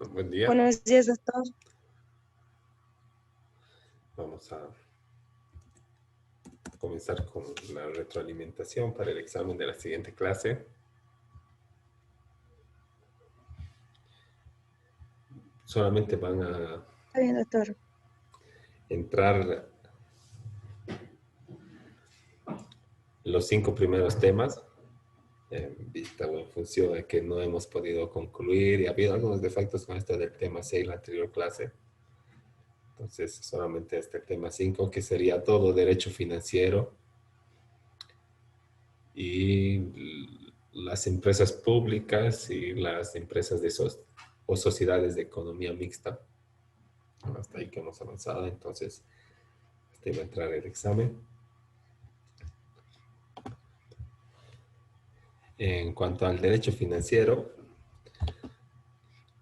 Buen día. Buenos días, doctor. Vamos a comenzar con la retroalimentación para el examen de la siguiente clase. Solamente van a Está bien, doctor. entrar los 5 primeros temas, en vista o en función de que no hemos podido concluir y ha habido algunos defectos con esto del tema 6 la anterior clase. Entonces, solamente este tema 5, que sería todo derecho financiero y las empresas públicas y las empresas o sociedades de economía mixta. Hasta ahí que hemos avanzado, entonces este va a entrar el examen. En cuanto al derecho financiero,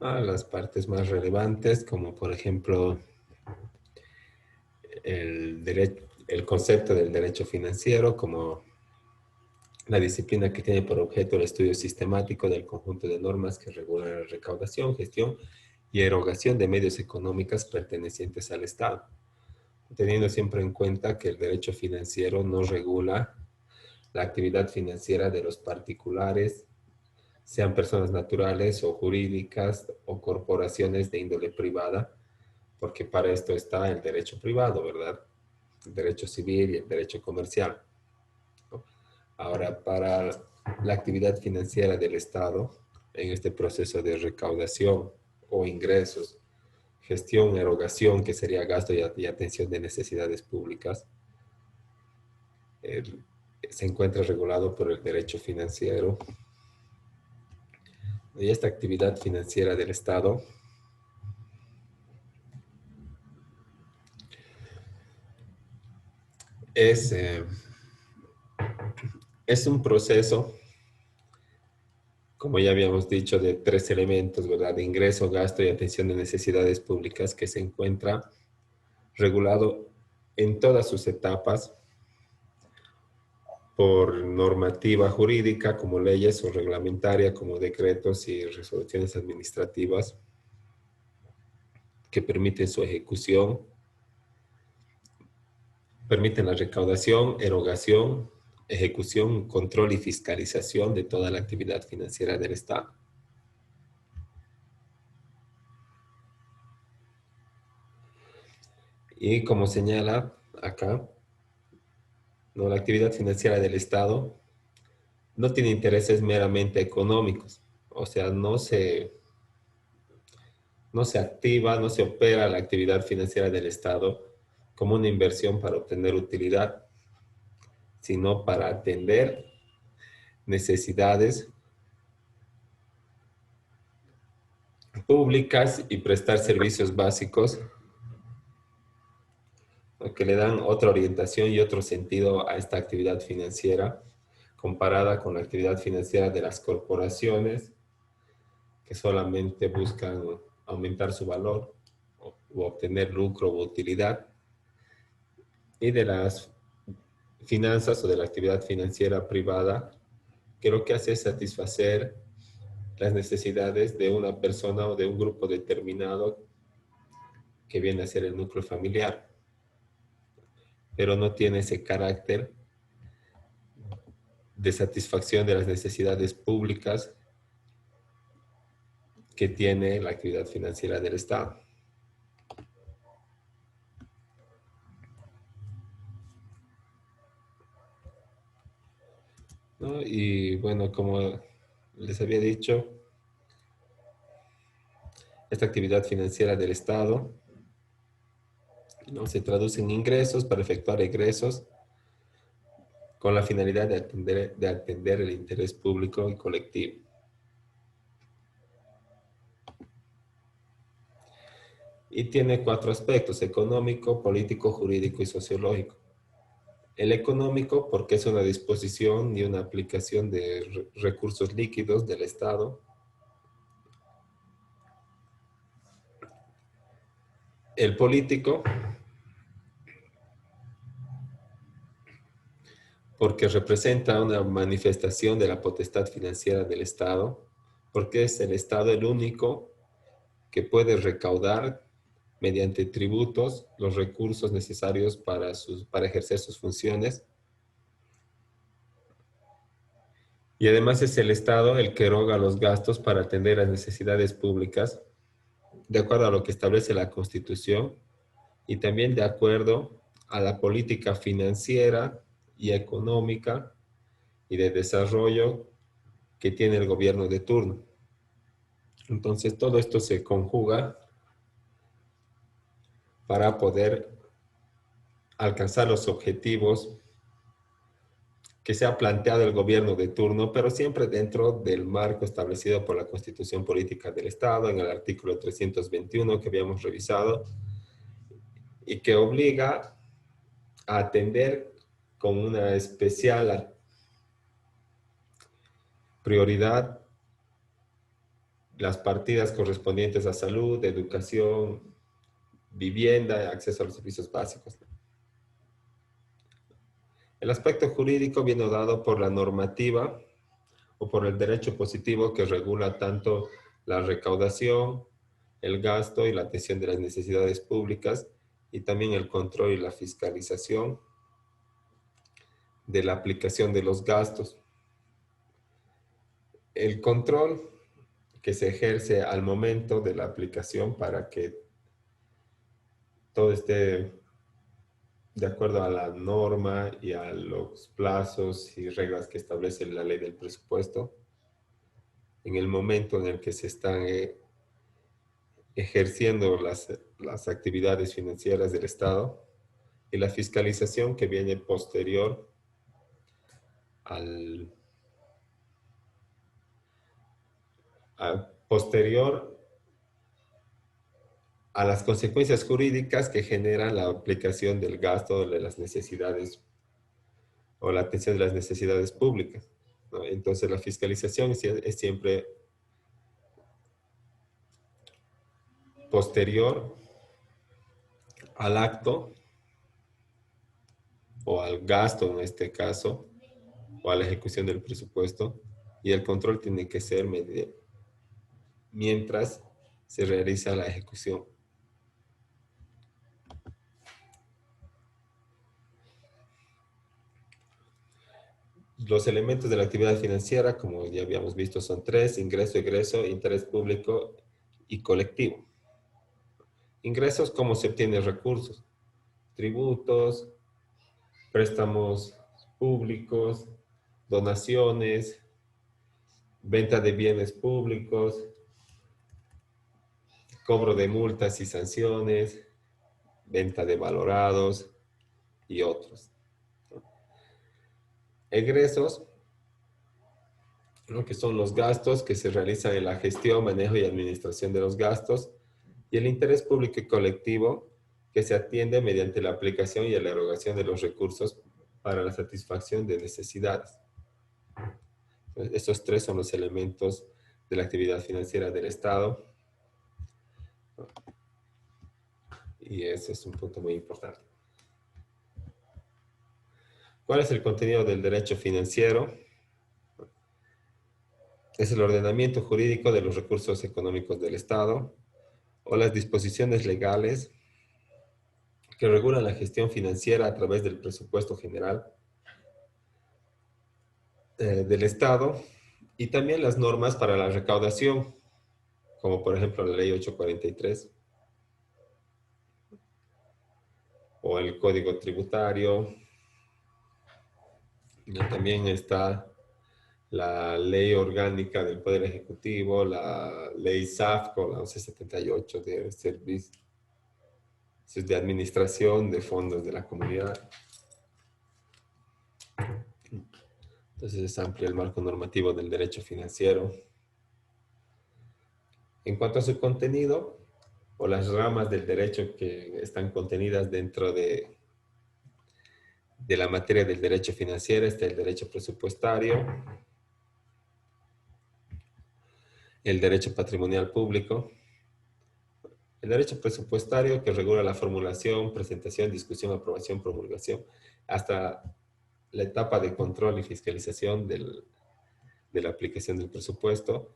las partes más relevantes, como por ejemplo el concepto del derecho financiero, como la disciplina que tiene por objeto el estudio sistemático del conjunto de normas que regulan la recaudación, gestión y erogación de medios económicos pertenecientes al Estado, teniendo siempre en cuenta que el derecho financiero no regula la actividad financiera de los particulares, sean personas naturales o jurídicas o corporaciones de índole privada, porque para esto está el derecho privado, ¿verdad? El derecho civil y el derecho comercial. Ahora, para la actividad financiera del Estado, en este proceso de recaudación o ingresos, gestión, erogación, que sería gasto y atención de necesidades públicas, el, se encuentra regulado por el derecho financiero. Y esta actividad financiera del Estado es, es un proceso, como ya habíamos dicho, de 3 elementos, ¿verdad? De ingreso, gasto y atención de necesidades públicas, que se encuentra regulado en todas sus etapas por normativa jurídica, como leyes o reglamentaria, como decretos y resoluciones administrativas que permiten su ejecución, permiten la recaudación, erogación, ejecución, control y fiscalización de toda la actividad financiera del Estado. Y como señala acá, ¿no? La actividad financiera del Estado no tiene intereses meramente económicos, o sea, no se activa, no se opera la actividad financiera del Estado como una inversión para obtener utilidad, sino para atender necesidades públicas y prestar servicios básicos que le dan otra orientación y otro sentido a esta actividad financiera comparada con la actividad financiera de las corporaciones que solamente buscan aumentar su valor o obtener lucro o utilidad, y de las finanzas o de la actividad financiera privada que lo que hace es satisfacer las necesidades de una persona o de un grupo determinado que viene a ser el núcleo familiar, pero no tiene ese carácter de satisfacción de las necesidades públicas que tiene la actividad financiera del Estado. ¿No? Y bueno, como les había dicho, esta actividad financiera del Estado, ¿no? Se traduce en ingresos para efectuar egresos con la finalidad de atender el interés público y colectivo. Y tiene 4 aspectos: económico, político, jurídico y sociológico. El económico, porque es una disposición y una aplicación de recursos líquidos del Estado. El político, porque representa una manifestación de la potestad financiera del Estado, porque es el Estado el único que puede recaudar mediante tributos los recursos necesarios para ejercer sus funciones. Y además es el Estado el que eroga los gastos para atender las necesidades públicas, de acuerdo a lo que establece la Constitución y también de acuerdo a la política financiera y económica y de desarrollo que tiene el gobierno de turno. Entonces todo esto se conjuga para poder alcanzar los objetivos que se ha planteado el gobierno de turno, pero siempre dentro del marco establecido por la Constitución Política del Estado en el artículo 321 que habíamos revisado y que obliga a atender con una especial prioridad las partidas correspondientes a salud, educación, vivienda, acceso a los servicios básicos. El aspecto jurídico viene dado por la normativa o por el derecho positivo que regula tanto la recaudación, el gasto y la atención de las necesidades públicas y también el control y la fiscalización de la aplicación de los gastos. El control que se ejerce al momento de la aplicación para que todo esté de acuerdo a la norma y a los plazos y reglas que establece la ley del presupuesto, en el momento en el que se están ejerciendo las actividades financieras del Estado y la fiscalización que viene al, posterior a las consecuencias jurídicas que generan la aplicación del gasto de las necesidades o la atención de las necesidades públicas, ¿no? Entonces la fiscalización es siempre posterior al acto o al gasto en este caso, o a la ejecución del presupuesto, y el control tiene que ser mientras se realiza la ejecución. Los elementos de la actividad financiera, como ya habíamos visto, son tres: ingreso, egreso, interés público y colectivo. Ingresos: ¿cómo se obtienen recursos? Tributos, préstamos públicos, donaciones, venta de bienes públicos, cobro de multas y sanciones, venta de valorados y otros. Egresos, lo que son los gastos que se realizan en la gestión, manejo y administración de los gastos, y el interés público y colectivo que se atiende mediante la aplicación y la erogación de los recursos para la satisfacción de necesidades. Entonces, estos tres son los elementos de la actividad financiera del Estado, y ese es un punto muy importante. ¿Cuál es el contenido del derecho financiero? Es el ordenamiento jurídico de los recursos económicos del Estado o las disposiciones legales que regulan la gestión financiera a través del presupuesto general del Estado y también las normas para la recaudación, como por ejemplo la ley 843 o el Código Tributario. Y también está la Ley Orgánica del Poder Ejecutivo, la Ley SAFCO, la 1178 de Servicios de Administración de Fondos de la Comunidad. Entonces es amplio el marco normativo del derecho financiero. En cuanto a su contenido, o las ramas del derecho que están contenidas dentro de la materia del derecho financiero, está el derecho presupuestario, el derecho patrimonial público, el derecho presupuestario que regula la formulación, presentación, discusión, aprobación, promulgación, hasta la etapa de control y fiscalización de la aplicación del presupuesto.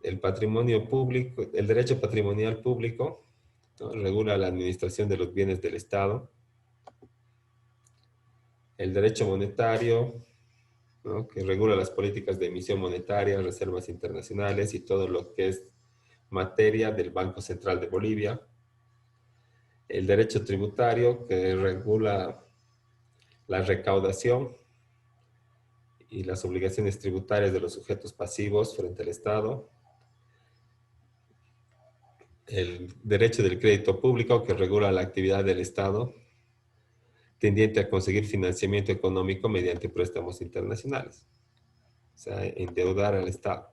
el patrimonio público, el derecho patrimonial público, ¿no? Regula la administración de los bienes del Estado. El derecho monetario, ¿no? Que regula las políticas de emisión monetaria, reservas internacionales y todo lo que es materia del Banco Central de Bolivia. El derecho tributario, que regula la recaudación y las obligaciones tributarias de los sujetos pasivos frente al Estado. El derecho del crédito público, que regula la actividad del Estado tendiente a conseguir financiamiento económico mediante préstamos internacionales, o sea, endeudar al Estado.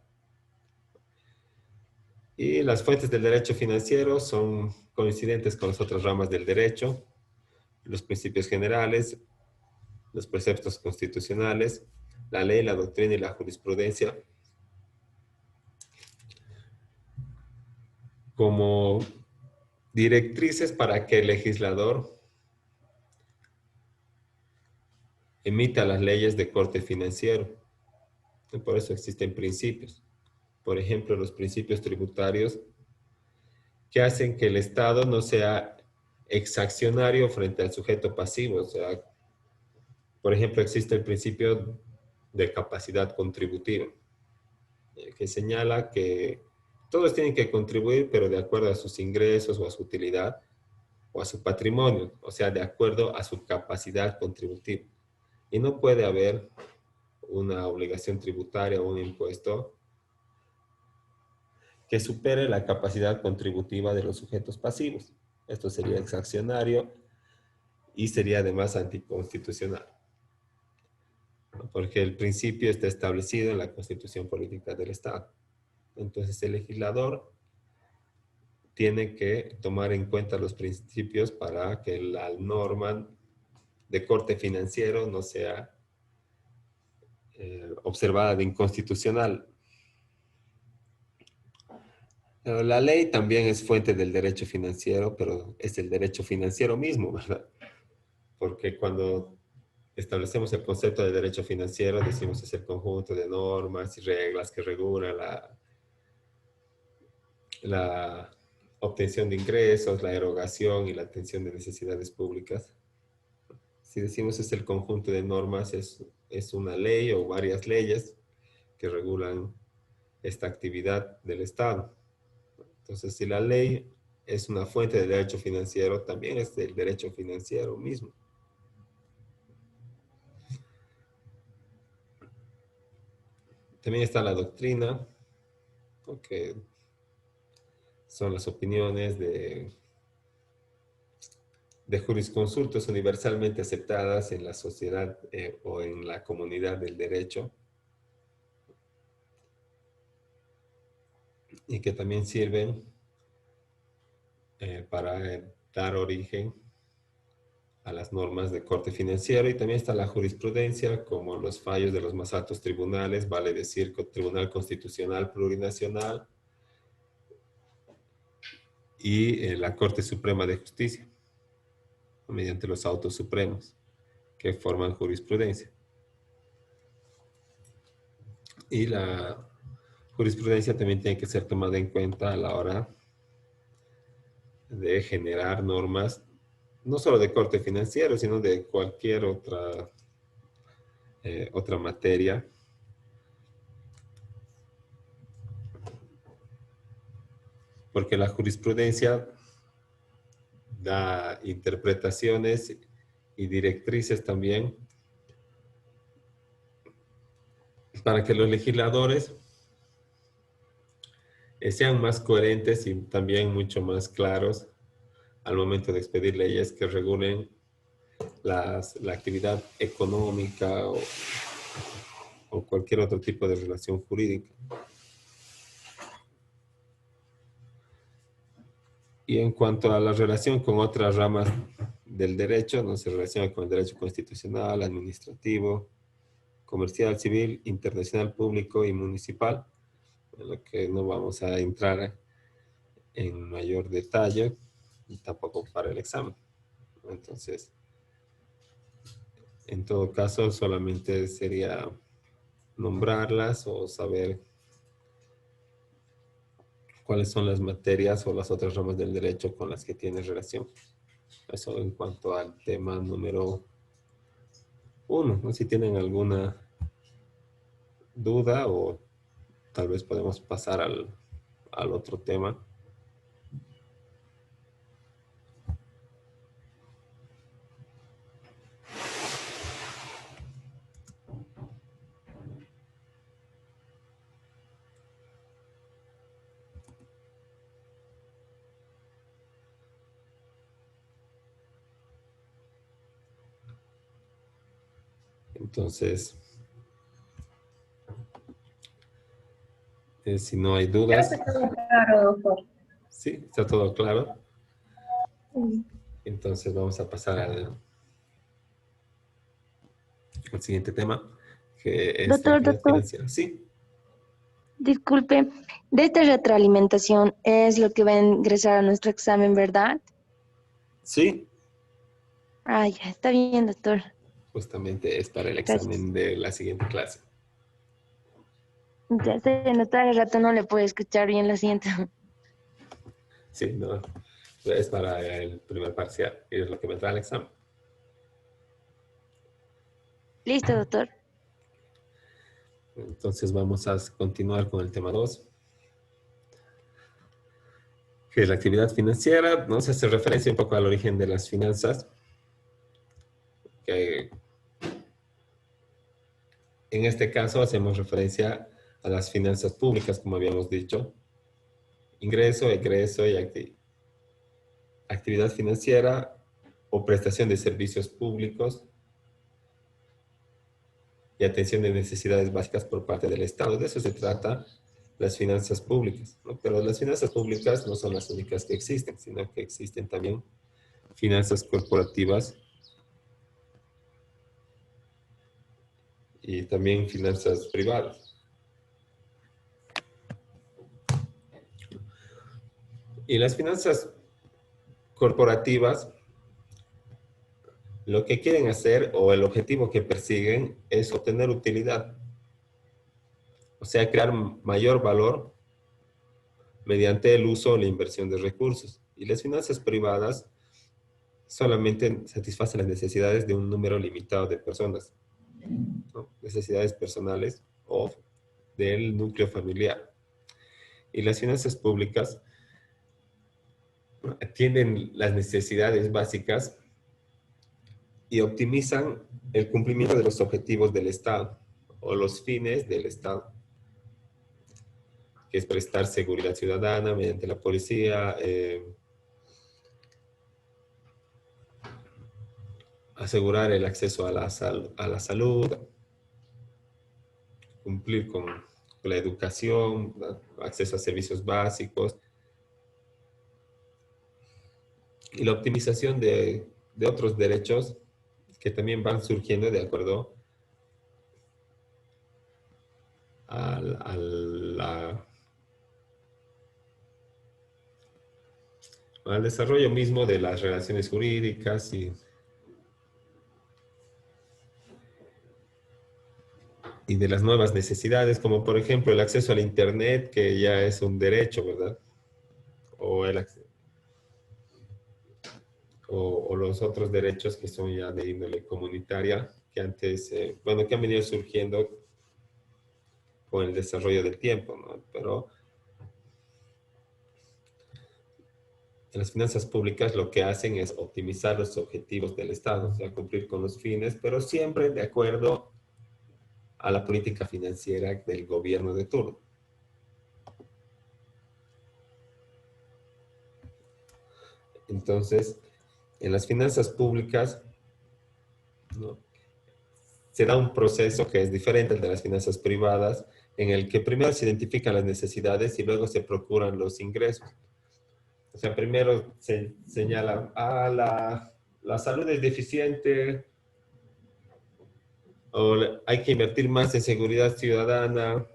Y las fuentes del derecho financiero son coincidentes con las otras ramas del derecho, los principios generales, los preceptos constitucionales, la ley, la doctrina y la jurisprudencia, como directrices para que el legislador emita las leyes de corte financiero. Y por eso existen principios. Por ejemplo, los principios tributarios que hacen que el Estado no sea exaccionario frente al sujeto pasivo. O sea, por ejemplo, existe el principio de capacidad contributiva, que señala que todos tienen que contribuir, pero de acuerdo a sus ingresos o a su utilidad o a su patrimonio, o sea, de acuerdo a su capacidad contributiva. Y no puede haber una obligación tributaria o un impuesto que supere la capacidad contributiva de los sujetos pasivos. Esto sería exaccionario y sería además anticonstitucional, ¿no? Porque el principio está establecido en la Constitución Política del Estado. Entonces el legislador tiene que tomar en cuenta los principios para que la norma de corte financiero no sea observada de inconstitucional. La ley también es fuente del derecho financiero, pero es el derecho financiero mismo, ¿verdad? Porque cuando establecemos el concepto de derecho financiero, decimos es el conjunto de normas y reglas que regulan la obtención de ingresos, la erogación y la atención de necesidades públicas. Si decimos es el conjunto de normas, es una ley o varias leyes que regulan esta actividad del Estado. Entonces, si la ley es una fuente de derecho financiero, también es del derecho financiero mismo. También está la doctrina, que son las opiniones de jurisconsultos universalmente aceptadas en la sociedad o en la comunidad del derecho, y que también sirven para dar origen a las normas de corte financiero. Y también está la jurisprudencia, como los fallos de los más altos tribunales, vale decir, Tribunal Constitucional Plurinacional y la Corte Suprema de Justicia, mediante los autos supremos que forman jurisprudencia. Y la jurisprudencia también tiene que ser tomada en cuenta a la hora de generar normas, no solo de corte financiero, sino de cualquier otra materia, porque la jurisprudencia da interpretaciones y directrices también para que los legisladores sean más coherentes y también mucho más claros al momento de expedir leyes que regulen la actividad económica o cualquier otro tipo de relación jurídica. Y en cuanto a la relación con otras ramas del derecho, no se relaciona con el derecho constitucional, administrativo, comercial, civil, internacional, público y municipal, en lo que no vamos a entrar en mayor detalle y tampoco para el examen. Entonces, en todo caso, solamente sería nombrarlas o saber cuáles son las materias o las otras ramas del derecho con las que tiene relación. Eso en cuanto al tema número uno, ¿no? Si tienen alguna duda o tal vez podemos pasar al otro tema. Entonces, si no hay Creo que dudas, todo claro, doctor. sí, está todo claro. Mm. Entonces vamos a pasar al siguiente tema, que es la actividad Doctor, financiera. Sí, disculpe, de esta retroalimentación es lo que va a ingresar a nuestro examen, ¿verdad? sí, Ah, ya, está bien, doctor. justamente es para el Gracias. examen de la siguiente clase. Ya sé, no está el rato, no le puedo escuchar bien, lo siento. Sí, no, es para el primer parcial, y es lo que vendrá al examen. Listo, doctor. Entonces vamos a continuar con el tema 2, que es la actividad financiera. Nos hace referencia un poco al origen de las finanzas, que en este caso hacemos referencia a las finanzas públicas, como habíamos dicho, ingreso, egreso y actividad financiera o prestación de servicios públicos y atención de necesidades básicas por parte del Estado. De eso se trata las finanzas públicas, ¿no? Pero las finanzas públicas no son las únicas que existen, sino que existen también finanzas corporativas y también finanzas privadas. Y las finanzas corporativas lo que quieren hacer o el objetivo que persiguen es obtener utilidad, o sea, crear mayor valor mediante el uso o la inversión de recursos. Y las finanzas privadas solamente satisfacen las necesidades de un número limitado de personas, ¿no? Necesidades personales o del núcleo familiar. Y las finanzas públicas, ¿no?, atienden las necesidades básicas y optimizan el cumplimiento de los objetivos del Estado o los fines del Estado, que es prestar seguridad ciudadana mediante la policía, asegurar el acceso a a la salud, cumplir con la educación, ¿no?, acceso a servicios básicos y la optimización de otros derechos que también van surgiendo de acuerdo a al desarrollo mismo de las relaciones jurídicas y de las nuevas necesidades, como por ejemplo el acceso al Internet, que ya es un derecho, ¿verdad? O, o los otros derechos que son ya de índole comunitaria, que antes, bueno, que han venido surgiendo con el desarrollo del tiempo, ¿no? Pero en las finanzas públicas lo que hacen es optimizar los objetivos del Estado, o sea, cumplir con los fines, pero siempre de acuerdo a la política financiera del gobierno de turno. Entonces, en las finanzas públicas, ¿no?, se da un proceso que es diferente al de las finanzas privadas, en el que primero se identifican las necesidades y luego se procuran los ingresos. O sea, primero se señala, la salud es deficiente, o hay que invertir más en seguridad ciudadana,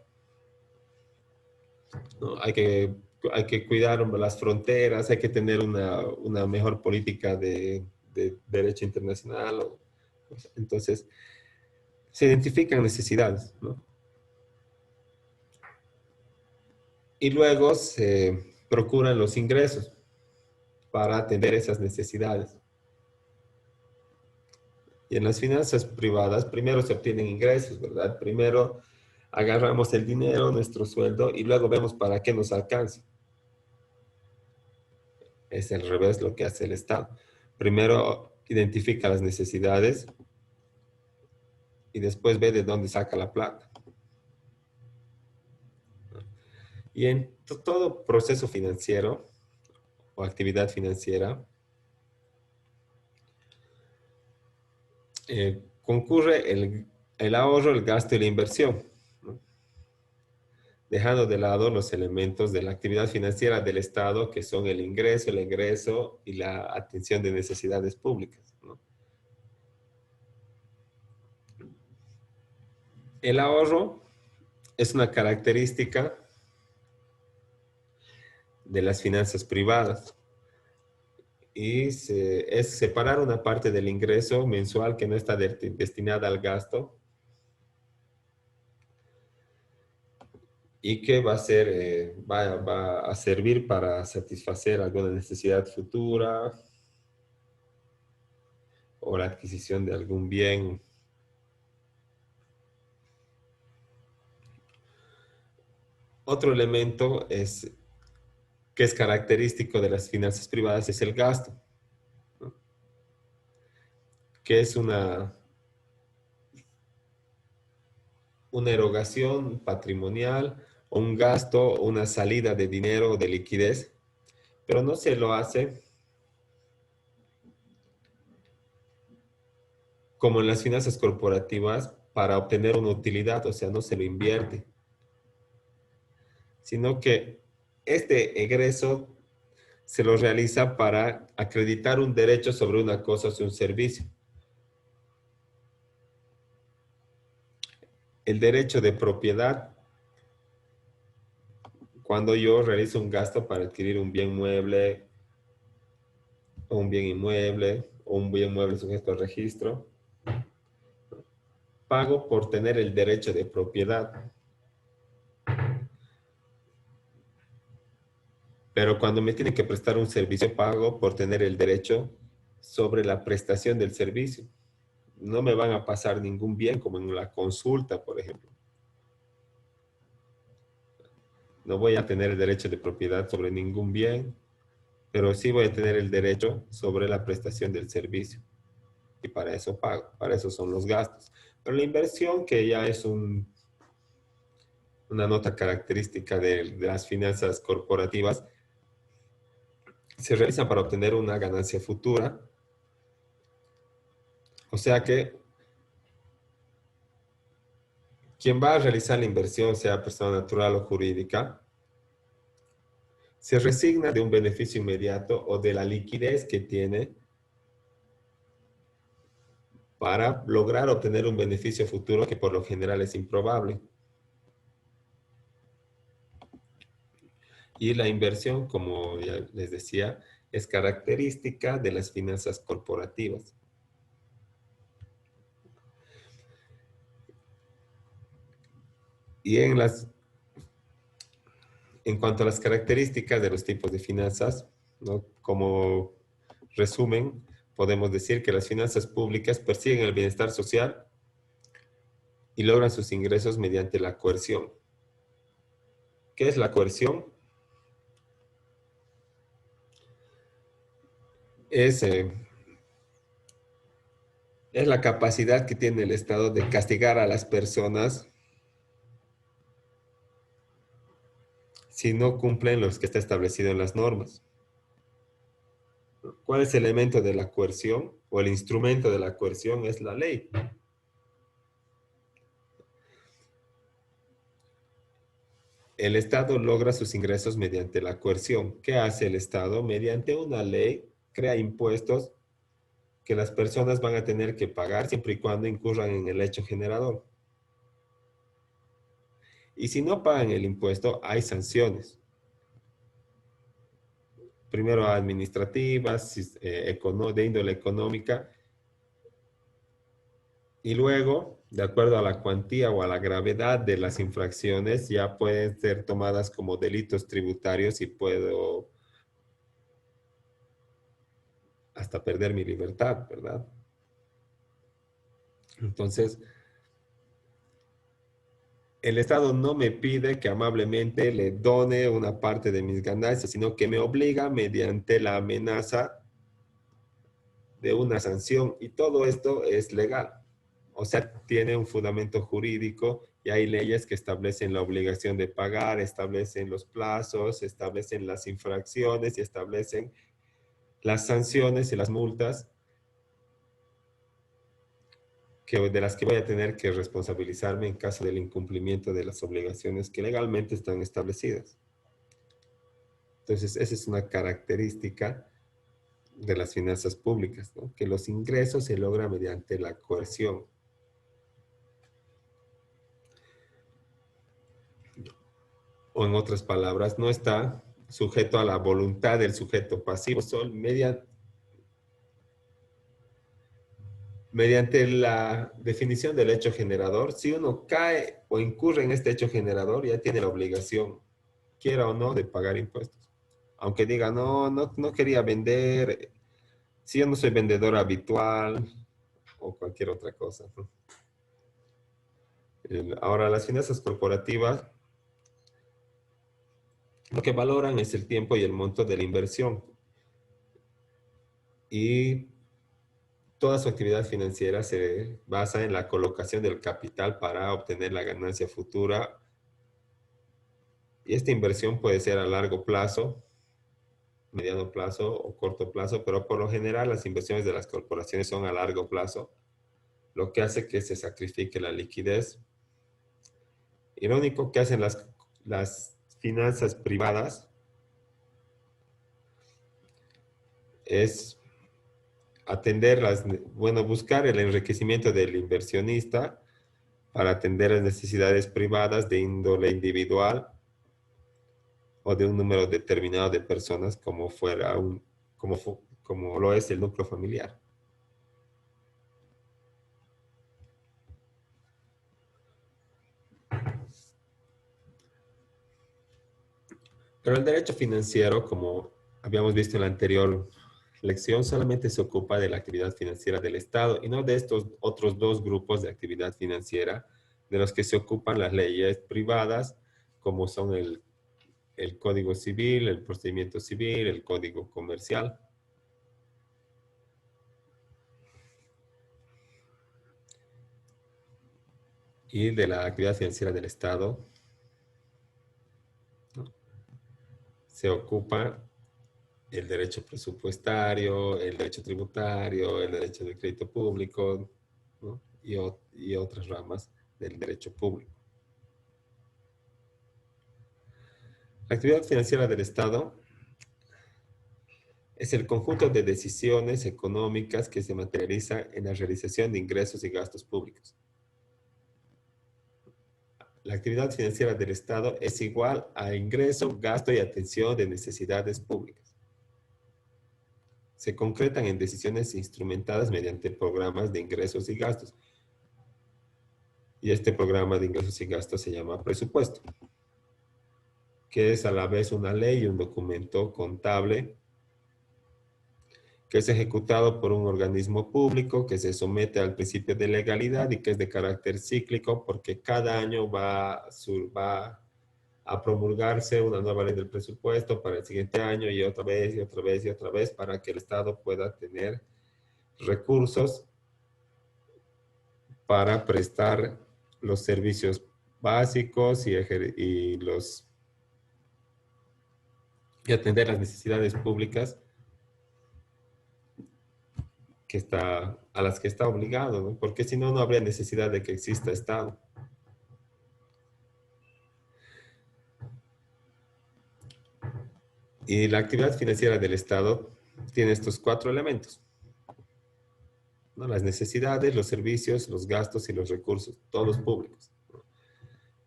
¿no? Hay que cuidar las fronteras, hay que tener una mejor política de derecho internacional. Entonces, se identifican necesidades, ¿no? Y luego se procuran los ingresos para atender esas necesidades. Y en las finanzas privadas, primero se obtienen ingresos, ¿verdad? Primero agarramos el dinero, nuestro sueldo, y luego vemos para qué nos alcanza. Es al revés lo que hace el Estado. Primero identifica las necesidades y después ve de dónde saca la plata. Y en todo proceso financiero o actividad financiera, concurre el ahorro, el gasto y la inversión, ¿no? Dejando de lado los elementos de la actividad financiera del Estado, que son el egreso y la atención de necesidades públicas, ¿no? El ahorro es una característica de las finanzas privadas y es separar una parte del ingreso mensual que no está destinada al gasto y que va a ser, va a servir para satisfacer alguna necesidad futura o la adquisición de algún bien. Otro elemento que es característico de las finanzas privadas es el gasto, ¿no? Que es una erogación patrimonial o un gasto, una salida de dinero o de liquidez, pero no se lo hace como en las finanzas corporativas para obtener una utilidad, o sea, no se lo invierte, sino que este egreso se lo realiza para acreditar un derecho sobre una cosa o un servicio. El derecho de propiedad, cuando yo realizo un gasto para adquirir un bien mueble o un bien inmueble o un bien mueble sujeto al registro, pago por tener el derecho de propiedad. Pero cuando me tienen que prestar un servicio, pago por tener el derecho sobre la prestación del servicio. No me van a pasar ningún bien como en la consulta, por ejemplo. No voy a tener el derecho de propiedad sobre ningún bien, pero sí voy a tener el derecho sobre la prestación del servicio. Y para eso pago, para eso son los gastos. Pero la inversión, que ya es una nota característica de las finanzas corporativas, se realiza para obtener una ganancia futura. O sea que quien va a realizar la inversión, sea persona natural o jurídica, se resigna de un beneficio inmediato o de la liquidez que tiene para lograr obtener un beneficio futuro que por lo general es improbable. Y la inversión, como ya les decía, es característica de las finanzas corporativas. Y en cuanto a las características de los tipos de finanzas, ¿no? Como resumen, podemos decir que las finanzas públicas persiguen el bienestar social y logran sus ingresos mediante la coerción. ¿Qué es la coerción? Es, es la capacidad que tiene el Estado de castigar a las personas si no cumplen los que está establecido en las normas. ¿Cuál es el elemento de la coerción o el instrumento de la coerción? Es la ley. El Estado logra sus ingresos mediante la coerción. ¿Qué hace el Estado? Mediante una ley crea impuestos que las personas van a tener que pagar siempre y cuando incurran en el hecho generador. Y si no pagan el impuesto, hay sanciones. Primero administrativas, de índole económica, y luego de acuerdo a la cuantía o a la gravedad de las infracciones, ya pueden ser tomadas como delitos tributarios y puedo hasta perder mi libertad, ¿verdad? Entonces, el Estado no me pide que amablemente le done una parte de mis ganancias, sino que me obliga mediante la amenaza de una sanción. Y todo esto es legal. O sea, tiene un fundamento jurídico y hay leyes que establecen la obligación de pagar, establecen los plazos, establecen las infracciones y establecen las sanciones y las multas de las que voy a tener que responsabilizarme en caso del incumplimiento de las obligaciones que legalmente están establecidas. Entonces, esa es una característica de las finanzas públicas, ¿no? Que los ingresos se logran mediante la coerción. O en otras palabras, no está sujeto a la voluntad del sujeto pasivo, solo mediante la definición del hecho generador. Si uno cae o incurre en este hecho generador, ya tiene la obligación, quiera o no, de pagar impuestos. Aunque diga, no quería vender, si yo no soy vendedor habitual o cualquier otra cosa, ¿no? Ahora, las finanzas corporativas lo que valoran es el tiempo y el monto de la inversión. Y toda su actividad financiera se basa en la colocación del capital para obtener la ganancia futura. Y esta inversión puede ser a largo plazo, mediano plazo o corto plazo, pero por lo general las inversiones de las corporaciones son a largo plazo, lo que hace que se sacrifique la liquidez. Y lo único que hacen las finanzas privadas es buscar el enriquecimiento del inversionista para atender las necesidades privadas de índole individual o de un número determinado de personas como lo es el núcleo familiar. Pero el derecho financiero, como habíamos visto en la anterior lección, solamente se ocupa de la actividad financiera del Estado y no de estos otros dos grupos de actividad financiera de los que se ocupan las leyes privadas, como son el Código Civil, el Procedimiento Civil, el Código Comercial. Y de la actividad financiera del Estado, ¿no? Se ocupa el derecho presupuestario, el derecho tributario, el derecho de crédito público, ¿no? Y otras ramas del derecho público. La actividad financiera del Estado es el conjunto de decisiones económicas que se materializa en la realización de ingresos y gastos públicos. La actividad financiera del Estado es igual a ingreso, gasto y atención de necesidades públicas. Se concretan en decisiones instrumentadas mediante programas de ingresos y gastos. Y este programa de ingresos y gastos se llama presupuesto, que es a la vez una ley y un documento contable que es ejecutado por un organismo público que se somete al principio de legalidad y que es de carácter cíclico porque cada año va a promulgarse una nueva ley del presupuesto para el siguiente año y otra vez y otra vez y otra vez para que el Estado pueda tener recursos para prestar los servicios básicos y atender las necesidades públicas a las que está obligado, ¿no? Porque si no, no habría necesidad de que exista Estado. Y la actividad financiera del Estado tiene estos 4 elementos, ¿no? Las necesidades, los servicios, los gastos y los recursos, todos públicos, ¿no?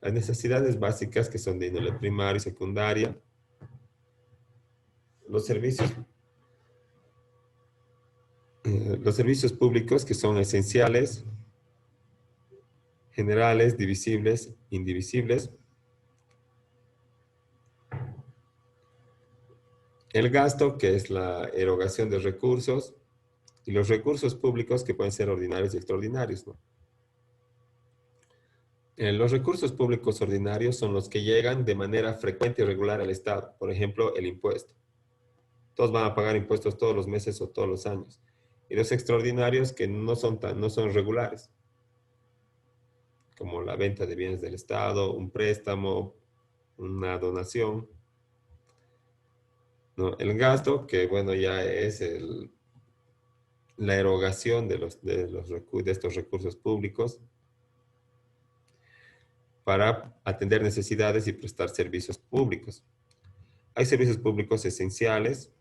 Las necesidades básicas que son de índole primaria y secundaria, los servicios públicos que son esenciales, generales, divisibles, indivisibles. El gasto, que es la erogación de recursos, y los recursos públicos, que pueden ser ordinarios y extraordinarios, ¿no? Los recursos públicos ordinarios son los que llegan de manera frecuente y regular al Estado. Por ejemplo, el impuesto. Todos van a pagar impuestos todos los meses o todos los años. Y los extraordinarios que no son regulares, como la venta de bienes del Estado, un préstamo, una donación, ¿no? El gasto, que bueno, ya es la erogación de estos recursos públicos para atender necesidades y prestar servicios públicos. Hay servicios públicos esenciales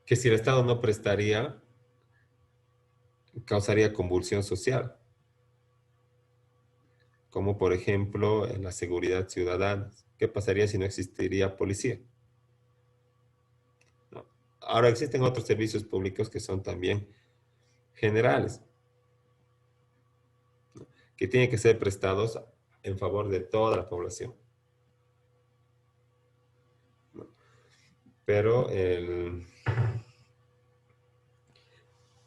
que si el Estado no prestaría, causaría convulsión social, como por ejemplo en la seguridad ciudadana. ¿Qué pasaría si no existiría policía? ¿No? Ahora existen otros servicios públicos que son también generales, ¿no? Que tienen que ser prestados en favor de toda la población, ¿no? Pero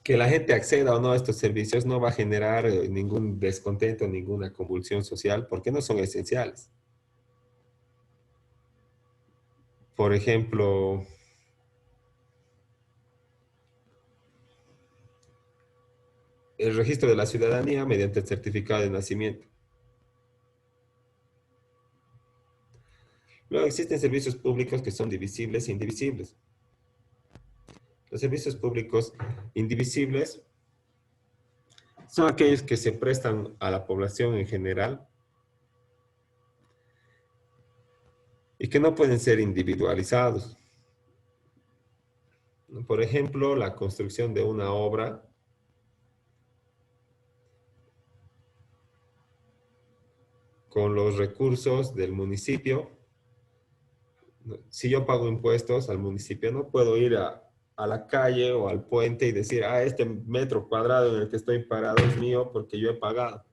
que la gente acceda o no a estos servicios no va a generar ningún descontento, ninguna convulsión social, porque no son esenciales. Por ejemplo, el registro de la ciudadanía mediante el certificado de nacimiento. Luego existen servicios públicos que son divisibles e indivisibles. Los servicios públicos indivisibles son aquellos que se prestan a la población en general y que no pueden ser individualizados. Por ejemplo, la construcción de una obra con los recursos del municipio. Si yo pago impuestos al municipio, no puedo ir a la calle o al puente y decir, ah, este metro cuadrado en el que estoy parado es mío porque yo he pagado.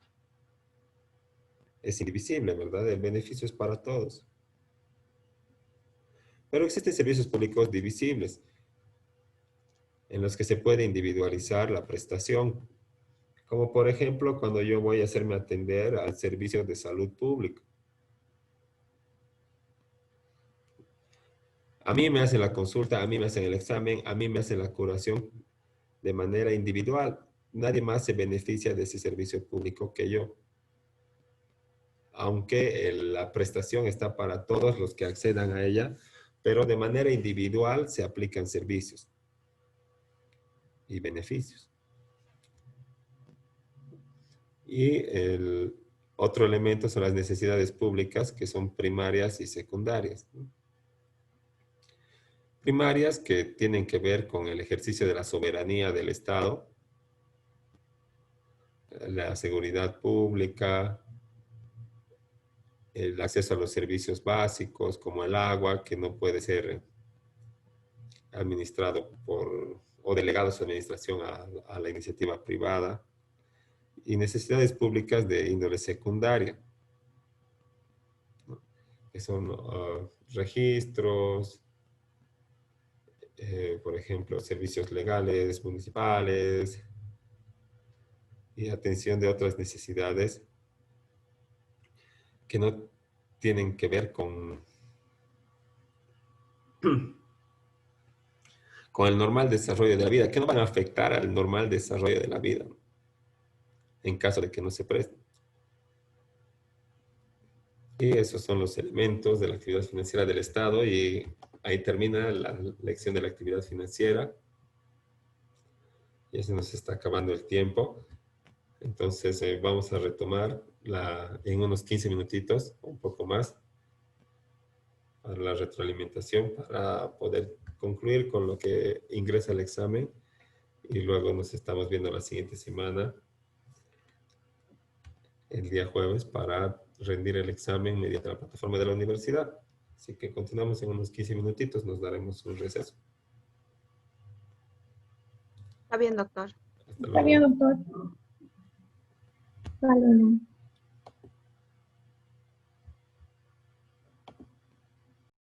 Es indivisible, ¿verdad? El beneficio es para todos. Pero existen servicios públicos divisibles en los que se puede individualizar la prestación, como por ejemplo cuando yo voy a hacerme atender al servicio de salud pública. A mí me hacen la consulta, a mí me hacen el examen, a mí me hacen la curación de manera individual. Nadie más se beneficia de ese servicio público que yo. Aunque la prestación está para todos los que accedan a ella, pero de manera individual se aplican servicios y beneficios. Y el otro elemento son las necesidades públicas, que son primarias y secundarias, ¿no? Primarias, que tienen que ver con el ejercicio de la soberanía del Estado, la seguridad pública, el acceso a los servicios básicos como el agua, que no puede ser administrado o delegado su administración a la iniciativa privada, y necesidades públicas de índole secundaria, ¿no? Que son registros, por ejemplo, servicios legales municipales y atención de otras necesidades que no tienen que ver con el normal desarrollo de la vida, que no van a afectar al normal desarrollo de la vida, ¿no? En caso de que no se presten. Y esos son los elementos de la actividad financiera del Estado, y ahí termina la lección de la actividad financiera. Ya se nos está acabando el tiempo. Entonces vamos a retomar en unos 15 minutitos, un poco más, para la retroalimentación, para poder concluir con lo que ingresa al examen, y luego nos estamos viendo la siguiente semana, el día jueves, para rendir el examen mediante la plataforma de la universidad. Así que continuamos en unos 15 minutitos, nos daremos un receso. Está bien, doctor. Hasta Está bien, luego. doctor. Vale.